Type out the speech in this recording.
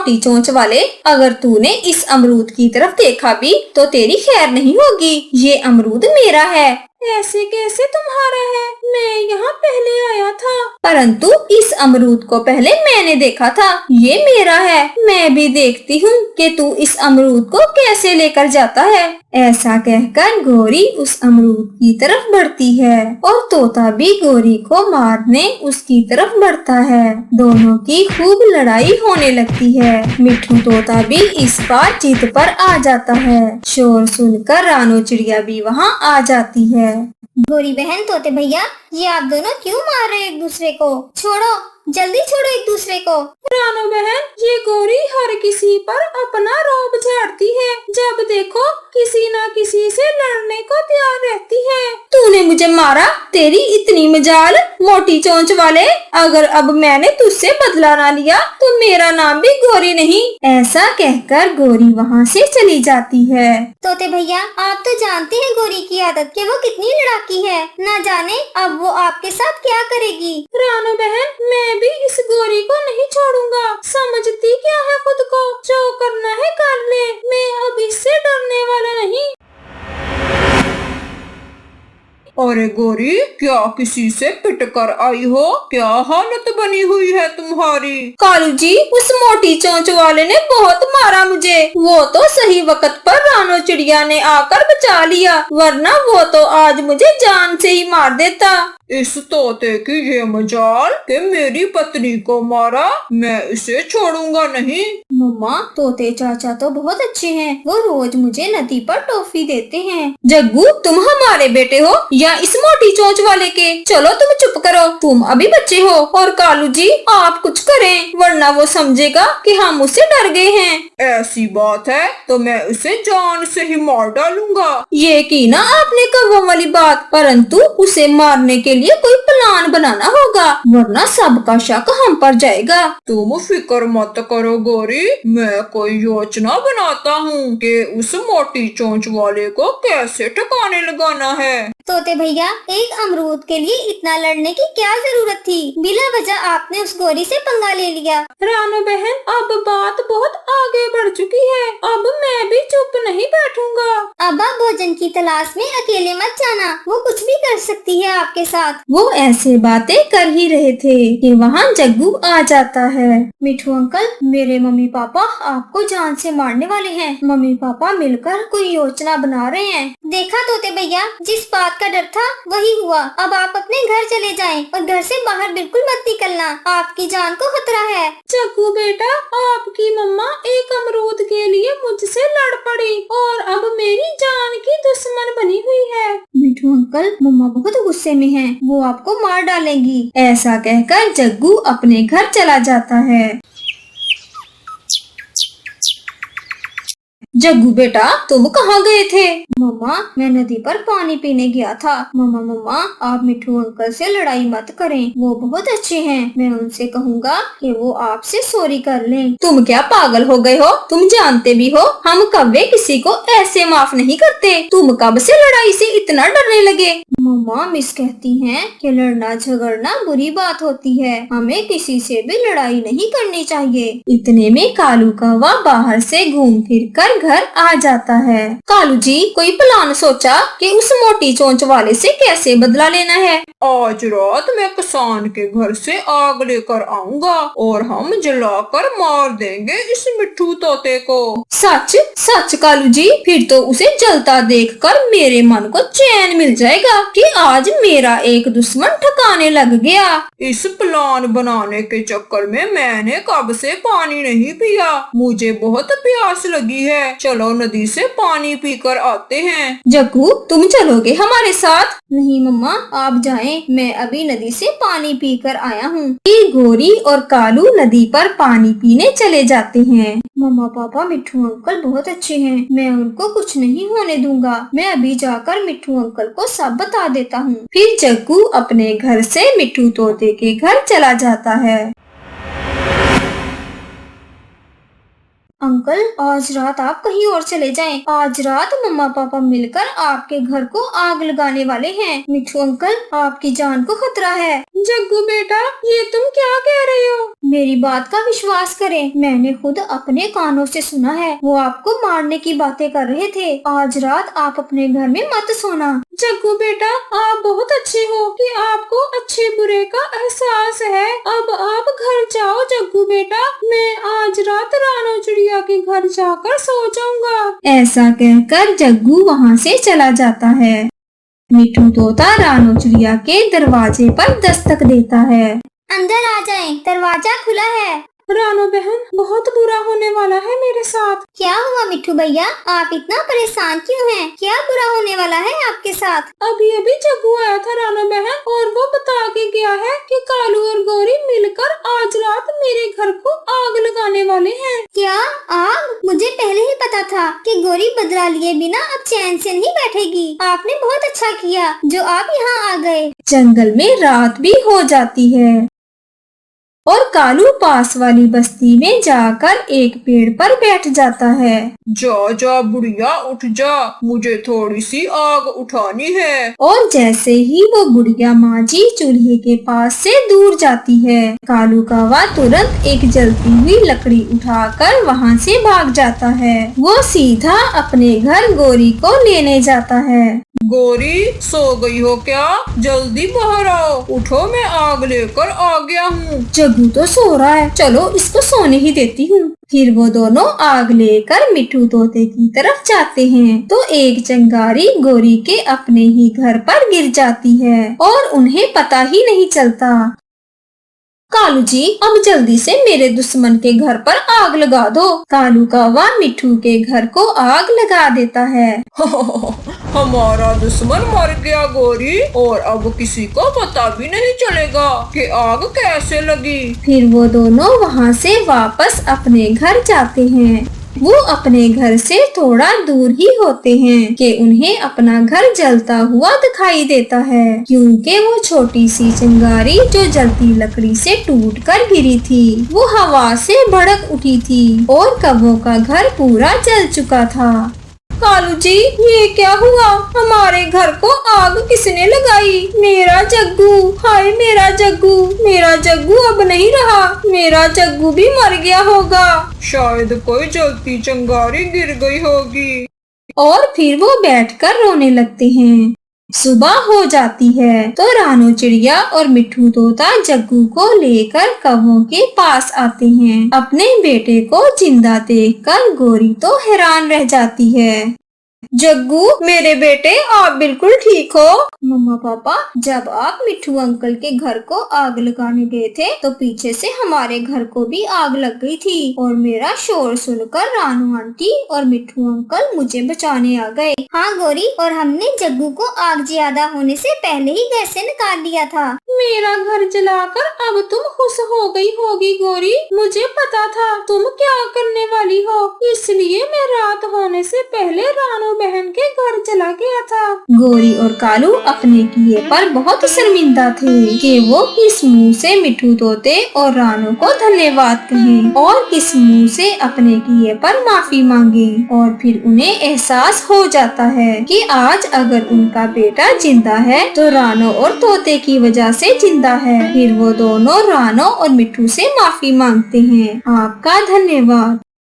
मोटी चोंच वाले, अगर तूने इस अमरूद की तरफ देखा भी तो तेरी खैर नहीं होगी। ये अमरूद मेरा है। ऐसे कैसे तुम्हारा है? मैं यहाँ पहले आया था। परंतु इस अमरूद को पहले मैंने देखा था। ये मेरा है। मैं भी देखती हूँ कि तू इस अमरूद को कैसे लेकर जाता है। ऐसा कहकर गोरी उस अमरूद की तरफ बढ़ती है और तोता भी गोरी को मारने उसकी तरफ बढ़ता है। दोनों की खूब लड़ाई होने लगती है। मिट्ठू तोता भी इस बार जीत पर आ जाता है। शोर सुनकर रानो चिड़िया भी वहाँ आ जाती है। गोरी बहन, तोते भैया, ये आप दोनों क्यों मार रहे एक दूसरे को? छोड़ो, जल्दी छोड़ो एक दूसरे को। रानो बहन, ये गोरी हर किसी पर अपना रौब झाड़ती है। जब देखो किसी न किसी से लड़ने को तैयार रहती है। तूने मुझे मारा? तेरी इतनी मजाल, मोटी चोंच वाले। अगर अब मैंने तुझसे बदला ना लिया तो मेरा नाम भी गोरी नहीं। ऐसा कहकर गोरी वहाँ से चली जाती है। तोते भैया, आप तो जानते हैं गोरी की आदत कि वो कितनी लड़ाकी है। ना जाने अब वो आपके साथ क्या करेगी। रानो बहन, मैं भी इस गोरी को नहीं छोड़ूंगा। समझती क्या है खुद को? जो करना है कर ले। मैं अब इससे डरने वाला नहीं। अरे गोरी, क्या किसी से पिट कर आई हो? क्या हालत बनी हुई है तुम्हारी? कालू जी, उस मोटी चोंच वाले ने बहुत मारा मुझे। वो तो सही वक्त पर रानो चिड़िया ने आकर बचा लिया, वरना वो तो आज मुझे जान से ही मार देता। इस तोते की ये मजाल कि मेरी पत्नी को मारा। मैं इसे छोड़ूंगा नहीं। मम्मा, तोते चाचा तो बहुत अच्छे हैं। वो रोज मुझे नदी पर टॉफी देते हैं। जग्गू, तुम हमारे बेटे हो या इस मोटी चोंच वाले के? चलो तुम चुप करो, तुम अभी बच्चे हो। और कालू जी, आप कुछ करें, वरना वो समझेगा कि हम उससे डर गए हैं। ऐसी बात है तो मैं उसे जान से ही मार डालूंगा। ये की ना आपने कौवों वाली बात, परंतु उसे मारने के लिए कोई प्लान बनाना होगा, वरना सबका शक हम पर जाएगा। तुम फिक्र मत करो गोरी, मैं कोई योजना बनाता हूँ कि उस मोटी चोंच वाले को कैसे ठिकाने लगाना है। तोते भैया, एक अमरूद के लिए इतना लड़ने की क्या जरूरत थी? बिना वजह आपने उस गोरी से पंगा ले लिया। रानो बहन, अब बात बहुत आगे बढ़ चुकी है। अब मैं भी चुप नहीं बैठूंगा। अब आप भोजन की तलाश में अकेले मत जाना। वो कुछ भी कर सकती है आपके साथ। वो ऐसे बातें कर ही रहे थे कि वहाँ जग्गू आ जाता है। मिठू अंकल, मेरे मम्मी पापा आपको जान से मारने वाले हैं। मम्मी पापा मिलकर कोई योजना बना रहे हैं। देखा तोते भैया, जिस बात का डर था वही हुआ। अब आप अपने घर चले जाएं और घर से बाहर बिल्कुल मत निकलना। आपकी जान को खतरा है। जग्गू बेटा, आपकी मम्मा एक अमरूद के लिए मुझसे लड़ पड़ी और अब मेरी जान की दुश्मन बनी हुई है। मिठू अंकल, मम्मा बहुत गुस्से में हैं। वो आपको मार डालेंगी। ऐसा कहकर जग्गू अपने घर चला जाता है। जग्गू बेटा, तुम कहाँ गए थे? मम्मा, मैं नदी पर पानी पीने गया था। मम्मा, आप मिठू अंकल से लड़ाई मत करें। वो बहुत अच्छे हैं। मैं उनसे कहूँगा कि वो आपसे सॉरी कर लें। तुम क्या पागल हो गए हो? तुम जानते भी हो हम कभी किसी को ऐसे माफ नहीं करते। तुम कब से लड़ाई से इतना डरने लगे? मम्मा, मिस कहती हैं कि लड़ना झगड़ना बुरी बात होती है। हमें किसी से भी लड़ाई नहीं करनी चाहिए। इतने में कालू कौवा बाहर से घूम फिर कर घर आ जाता है। कालू जी, कोई प्लान सोचा कि उस मोटी चोंच वाले से कैसे बदला लेना है? आज रात मैं किसान के घर से आग लेकर आऊंगा और हम जलाकर मार देंगे इस मिट्ठू तोते को। सच सच कालू जी, फिर तो उसे जलता देखकर मेरे मन को चैन मिल जाएगा कि आज मेरा एक दुश्मन ठिकाने लग गया। इस प्लान बनाने के चक्कर में मैंने कब से पानी नहीं पिया। मुझे बहुत प्यास लगी है। चलो नदी से पानी पीकर आते हैं। जग्गू, तुम चलोगे हमारे साथ? नहीं मम्मा, आप जाएं। मैं अभी नदी से पानी पीकर आया हूँ। गोरी और कालू नदी पर पानी पीने चले जाते हैं। मम्मा पापा, मिठू अंकल बहुत अच्छे हैं। मैं उनको कुछ नहीं होने दूंगा। मैं अभी जाकर मिठू अंकल को सब बता देता हूँ। फिर जग्गू अपने घर से मिट्ठू तोते के घर चला जाता है। अंकल आज रात आप कहीं और चले जाएं। आज रात मम्मा पापा मिलकर आपके घर को आग लगाने वाले हैं। मिठू अंकल आपकी जान को खतरा है। जग्गू बेटा, ये तुम क्या कह रहे हो? मेरी बात का विश्वास करें, मैंने खुद अपने कानों से सुना है। वो आपको मारने की बातें कर रहे थे। आज रात आप अपने घर में मत सोना। जग्गू बेटा, आप बहुत अच्छे हो कि आपको अच्छे बुरे का एहसास है। अब आप घर जाओ जग्गू बेटा, मैं आज रात रानो चिड़िया के घर जाकर सो जाऊंगा। ऐसा कहकर जग्गू वहाँ से चला जाता है। मिठू तोता रानो चिड़िया के दरवाजे पर दस्तक देता है। अंदर आ जाएं, दरवाजा खुला है। रानो बहन, बहुत बुरा होने वाला है मेरे साथ। क्या हुआ मिठू भैया, आप इतना परेशान क्यों हैं? क्या बुरा होने वाला है आपके साथ? अभी अभी जग्गू आया था रानो बहन, और वो बता के गया है कि कालू और गौरी मिलकर आज रात मेरे घर को आग लगाने वाले हैं। क्या आग? मुझे पहले ही पता था कि गौरी बदला लिए बिना अब चैन से नहीं बैठेगी। आपने बहुत अच्छा किया जो आप यहाँ आ गए। जंगल में रात भी हो जाती है और कालू पास वाली बस्ती में जाकर एक पेड़ पर बैठ जाता है। जा जा बुढ़िया उठ जा, मुझे थोड़ी सी आग उठानी है। और जैसे ही वो बुढ़िया माजी चूल्हे के पास से दूर जाती है, कालू कौवा तुरंत एक जलती हुई लकड़ी उठाकर वहाँ से भाग जाता है। वो सीधा अपने घर गौरी को लेने जाता है। गौरी, सो गई हो क्या? जल्दी बाहर आओ, उठो, मैं आग लेकर आ गया हूँ। जग्गू तो सो रहा है, चलो इसको सोने ही देती हूँ। फिर वो दोनों आग लेकर मिठू तोते की तरफ जाते हैं तो एक चिंगारी गौरी के अपने ही घर पर गिर जाती है और उन्हें पता ही नहीं चलता। कालू जी, अब जल्दी से मेरे दुश्मन के घर पर आग लगा दो। कालू कौवा मिठू के घर को आग लगा देता है। हमारा दुश्मन मर गया गौरी, और अब किसी को पता भी नहीं चलेगा कि आग कैसे लगी। फिर वो दोनों वहाँ से वापस अपने घर जाते हैं। वो अपने घर से थोड़ा दूर ही होते हैं कि उन्हें अपना घर जलता हुआ दिखाई देता है, क्योंकि वो छोटी सी चिंगारी जो जलती लकड़ी से टूटकर गिरी थी, वो हवा से भड़क उठी थी और कौवों का घर पूरा जल चुका था। कालू जी, ये क्या हुआ? हमारे घर को आग किसने लगाई? मेरा जग्गू, हाय मेरा जग्गू, मेरा जग्गू अब नहीं रहा, मेरा जग्गू भी मर गया होगा। शायद कोई जलती चिंगारी गिर गई होगी। और फिर वो बैठकर रोने लगते हैं। सुबह हो जाती है तो रानो चिड़िया और मिठू तोता जग्गू को लेकर कौवों के पास आते हैं। अपने बेटे को जिंदा देखकर गौरी तो हैरान रह जाती है। जग्गू, मेरे बेटे, आप बिल्कुल ठीक हो? मम्मा पापा, जब आप मिठू अंकल के घर को आग लगाने गए थे तो पीछे से हमारे घर को भी आग लग गई थी और मेरा शोर सुनकर रानू आंटी और मिठू अंकल मुझे बचाने आ गए। हाँ गौरी, और हमने जग्गू को आग ज्यादा होने से पहले ही घर से निकाल दिया था। मेरा घर जलाकर अब तुम खुश हो गई होगी गौरी, मुझे पता था तुम क्या करने वाली हो, इसलिए मैं रात होने से पहले रानू बहन के घर चला गया था। गौरी और कालू अपने किए पर बहुत शर्मिंदा थे कि वो किस मुंह से मिठू तोते और रानू को धन्यवाद कहें और किस मुंह से अपने किए पर माफी मांगे। और फिर उन्हें एहसास हो जाता है कि आज अगर उनका बेटा जिंदा है तो रानू और तोते की वजह से जिंदा है। फिर वो दोनों रानू और मिठू से माफी मांगते हैं। आपका धन्यवाद।